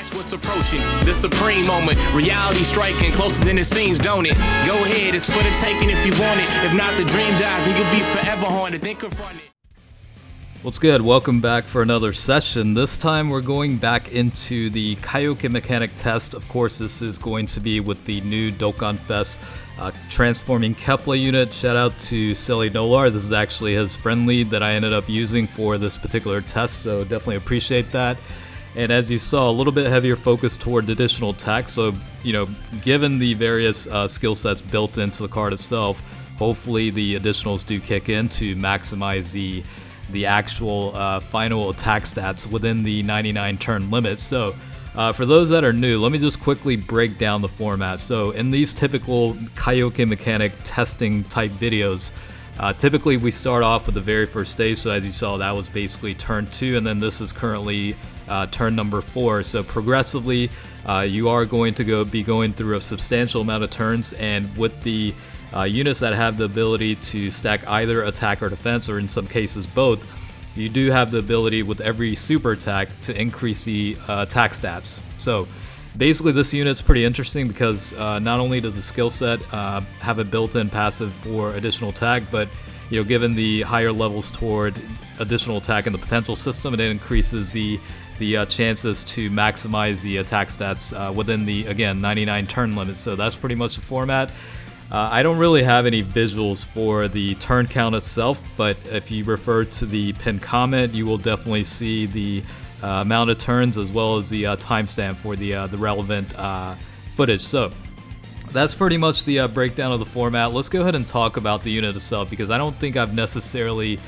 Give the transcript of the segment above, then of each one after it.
Watch what's approaching, the supreme moment. Reality striking closer than it seems, don't it? Go ahead, it's for the taking if you want it. If not, the dream dies and you'll be forever haunted. Then confront it. What's good? Welcome back for another session. This time we're going back into the Kaioken mechanic test. Of course, this is going to be with the new Dokkan Fest Transforming Kefla unit. Shout out to jin-Nolar. This is actually his friend lead that I ended up using for this particular test, so definitely appreciate that. And as you saw, a little bit heavier focus toward additional attack. So, given the various skill sets built into the card itself, hopefully the additionals do kick in to maximize the actual final attack stats within the 99 turn limit. So for those that are new, let me just quickly break down the format. So in these typical Kaioken mechanic testing type videos, typically we start off with the very first stage. So as you saw, that was basically turn 2, and then this is currently turn number 4. So progressively you are going to be going through a substantial amount of turns, and with the units that have the ability to stack either attack or defense, or in some cases both, you do have the ability with every super attack to increase the attack stats. So basically this unit's pretty interesting because not only does the skill set have a built-in passive for additional attack, but given the higher levels toward additional attack in the potential system, it increases the chances to maximize the attack stats within the, again, 99 turn limit. So that's pretty much the format. I don't really have any visuals for the turn count itself, but if you refer to the pinned comment, you will definitely see the amount of turns as well as the timestamp for the relevant footage. So that's pretty much the breakdown of the format. Let's go ahead and talk about the unit itself, because I don't think I've necessarily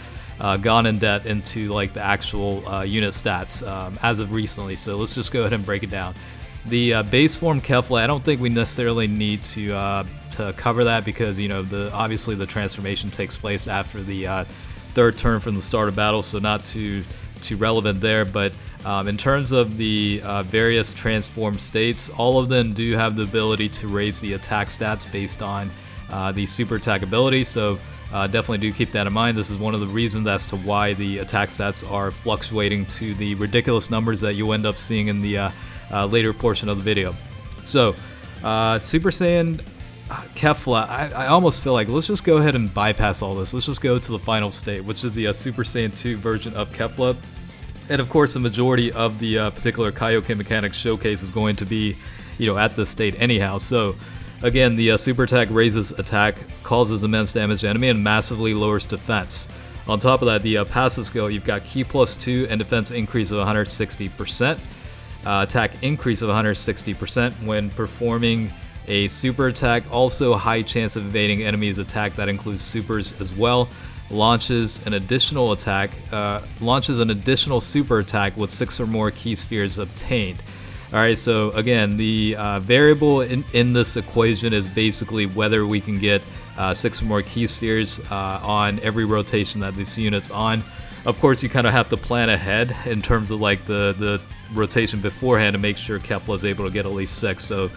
gone in depth into like the actual unit stats as of recently. So let's just go ahead and break it down. The base form Kefla, I don't think we necessarily need to cover that, because obviously the transformation takes place after the third turn from the start of battle, so not too relevant there. But in terms of the various transformed states, all of them do have the ability to raise the attack stats based on the super attack ability. So definitely do keep that in mind. This is one of the reasons as to why the attack stats are fluctuating to the ridiculous numbers that you'll end up seeing in the later portion of the video. So Super Saiyan Kefla, I almost feel like let's just go ahead and bypass all this. Let's just go to the final state, which is the Super Saiyan 2 version of Kefla. And of course the majority of the particular Kaioken mechanics showcase is going to be at this state anyhow. So again, the super attack raises attack, causes immense damage to enemy, and massively lowers defense. On top of that, the passive skill, you've got Ki +2 and defense increase of 160%. Attack increase of 160% when performing a super attack. Also a high chance of evading enemies' attack, that includes supers as well. Launches an additional super attack with 6 or more key spheres obtained. Alright, so again, the variable in this equation is basically whether we can get 6 or more key spheres on every rotation that this unit's on. Of course, you kind of have to plan ahead in terms of like the rotation beforehand to make sure Kefla is able to get at least 6. So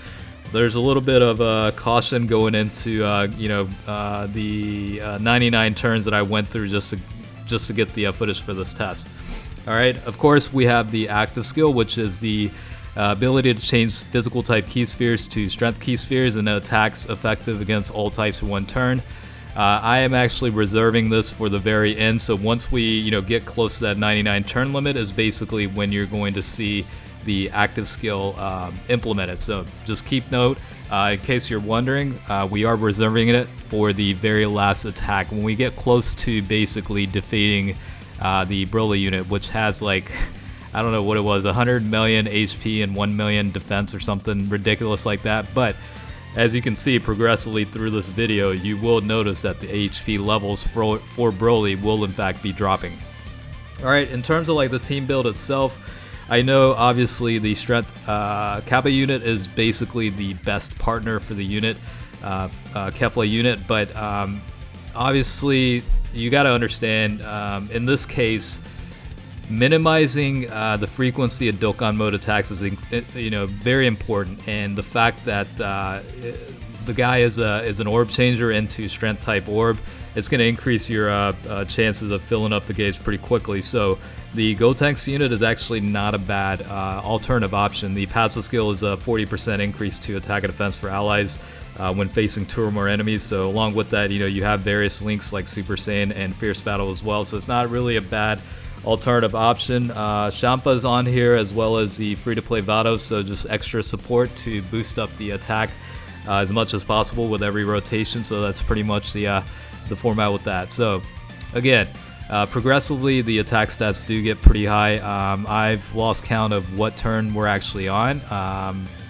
there's a little bit of caution going into the 99 turns that I went through just to get the footage for this test. All right. Of course, we have the active skill, which is the ability to change physical type key spheres to strength key spheres, and attacks effective against all types for 1 turn. I am actually reserving this for the very end, so once we get close to that 99 turn limit is basically when you're going to see the active skill implemented. So just keep note, in case you're wondering, we are reserving it for the very last attack when we get close to basically defeating the Broly unit, which has like, I don't know what it was, 100 million HP and 1 million defense or something ridiculous like that. But as you can see progressively through this video, you will notice that the HP levels for Broly will in fact be dropping. Alright, in terms of like the team build itself, I know obviously the strength Kappa unit is basically the best partner for the unit, Kefla unit, but obviously you got to understand, in this case, minimizing the frequency of Dokkan mode attacks is very important, and the fact that the guy is an orb changer into strength type orb. It's going to increase your chances of filling up the gauge pretty quickly. So the Gotenks unit is actually not a bad alternative option. The passive skill is a 40% increase to attack and defense for allies when facing 2 or more enemies. So along with that, you have various links like Super Saiyan and Fierce Battle as well. So it's not really a bad alternative option. Shampa's on here as well as the free-to-play Vados, so just extra support to boost up the attack as much as possible with every rotation. So that's pretty much the format with that. So again, progressively the attack stats do get pretty high. I've lost count of what turn we're actually on.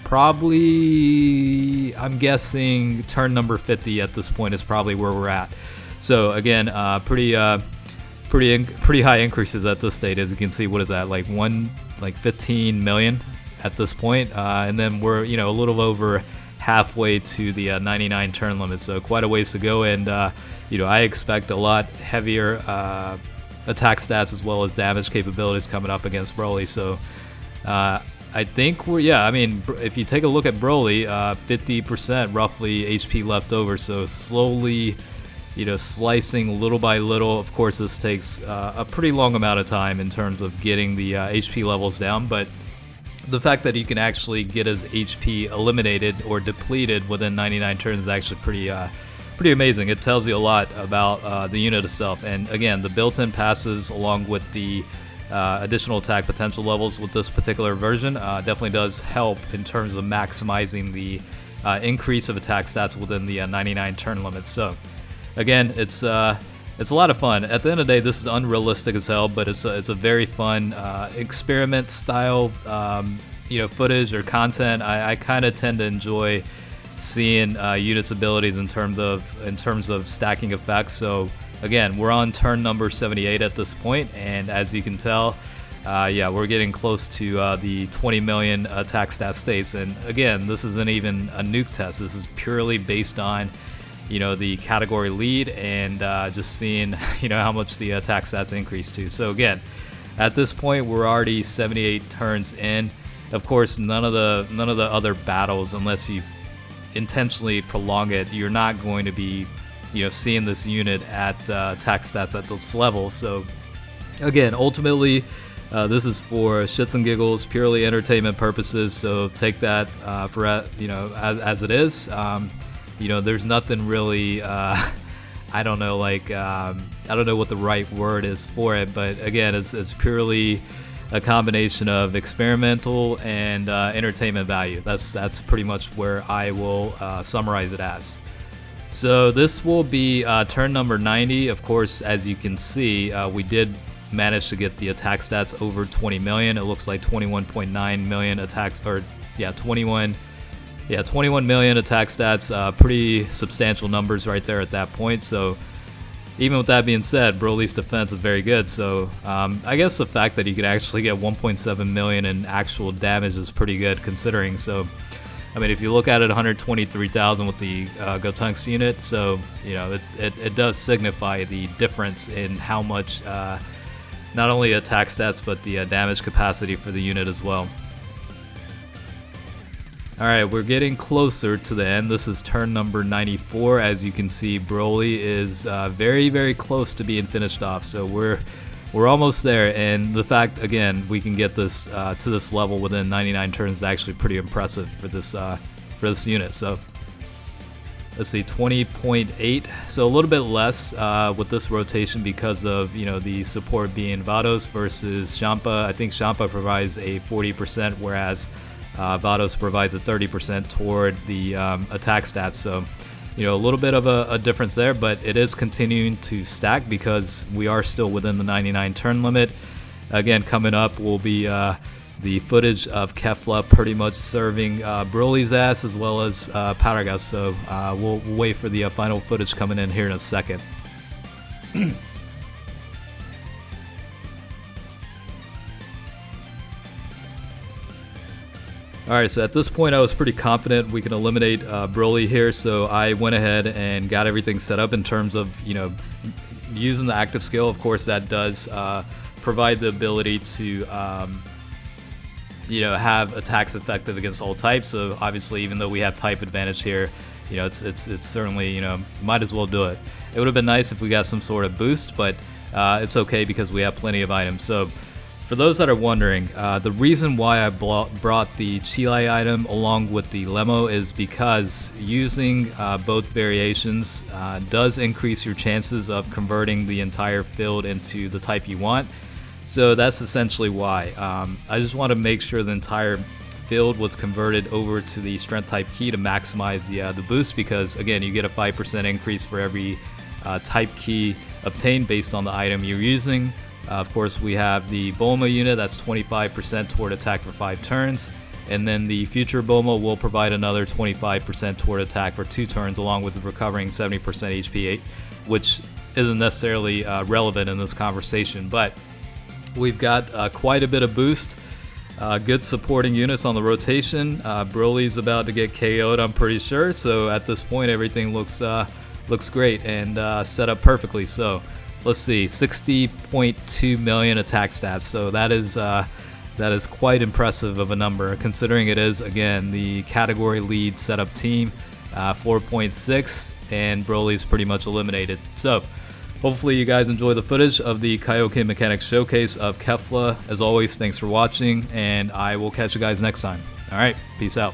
Probably, I'm guessing turn number 50 at this point is probably where we're at. So again, pretty high increases at this state. As you can see, what is that, like 15 million at this point, and then we're a little over halfway to the 99 turn limit, so quite a ways to go. And I expect a lot heavier attack stats as well as damage capabilities coming up against Broly. So I think if you take a look at Broly, 50% roughly HP left over, so slowly slicing little by little. Of course, this takes a pretty long amount of time in terms of getting the HP levels down, but the fact that you can actually get his HP eliminated or depleted within 99 turns is actually pretty amazing. It tells you a lot about the unit itself. And again, the built-in passives along with the additional attack potential levels with this particular version definitely does help in terms of maximizing the increase of attack stats within the 99 turn limit. So again, it's a lot of fun. At the end of the day, this is unrealistic as hell, but it's a very fun experiment style footage or content. I kind of tend to enjoy seeing units' abilities in terms of stacking effects. So again, we're on turn number 78 at this point, and as you can tell, we're getting close to the 20 million attack stat states. And again, this isn't even a nuke test. This is purely based on the category lead and just seeing how much the attack stats increase to. So again, at this point we're already 78 turns in. Of course, none of the other battles, unless you intentionally prolong it, you're not going to be seeing this unit at attack stats at this level. So again, ultimately this is for shits and giggles, purely entertainment purposes, so take that for as it is. There's nothing really I don't know what the right word is for it, but again, it's purely a combination of experimental and entertainment value. That's pretty much where I will summarize it as. So this will be turn number 90. Of course, as you can see, we did manage to get the attack stats over 20 million. It looks like 21.9 million attacks, or 21 million attack stats. Pretty substantial numbers right there at that point. So even with that being said, Broly's defense is very good. So I guess the fact that you can actually get 1.7 million in actual damage is pretty good considering. So I mean, if you look at it, 123,000 with the Gotenks unit, so it does signify the difference in how much not only attack stats but the damage capacity for the unit as well. Alright, we're getting closer to the end. This is turn number 94. As you can see, Broly is very, very close to being finished off. So we're almost there, and the fact, again, we can get this to this level within 99 turns is actually pretty impressive for this unit. So let's see, 20.8, so a little bit less with this rotation because of the support being Vados versus Champa. I think Champa provides a 40%, whereas Vados provides a 30% toward the attack stats. So a little bit of a difference there, but it is continuing to stack because we are still within the 99 turn limit. Again, coming up will be the footage of Kefla pretty much serving Broly's ass as well as Paragus. So we'll wait for the final footage coming in here in a second. Alright, so at this point I was pretty confident we can eliminate Broly here, so I went ahead and got everything set up in terms of, using the active skill. Of course, that does provide the ability to, have attacks effective against all types. So obviously, even though we have type advantage here, it's certainly, might as well do it. It would have been nice if we got some sort of boost, but it's okay because we have plenty of items. So for those that are wondering, the reason why I brought the Chile item along with the Lemo is because using both variations does increase your chances of converting the entire field into the type you want. So that's essentially why. I just want to make sure the entire field was converted over to the strength type key to maximize the boost, because again, you get a 5% increase for every type key obtained based on the item you're using. Of course, we have the Bulma unit, that's 25% toward attack for 5 turns, and then the future Bulma will provide another 25% toward attack for 2 turns, along with recovering 70% HP, which isn't necessarily relevant in this conversation, but we've got quite a bit of boost. Good supporting units on the rotation. Broly's about to get KO'd, I'm pretty sure, so at this point everything looks great and set up perfectly. So let's see, 60.2 million attack stats. So that is quite impressive of a number, considering it is, again, the category lead setup team, 4.6, and Broly's pretty much eliminated. So hopefully you guys enjoy the footage of the Kaioken Mechanics Showcase of Kefla. As always, thanks for watching, and I will catch you guys next time. All right, peace out.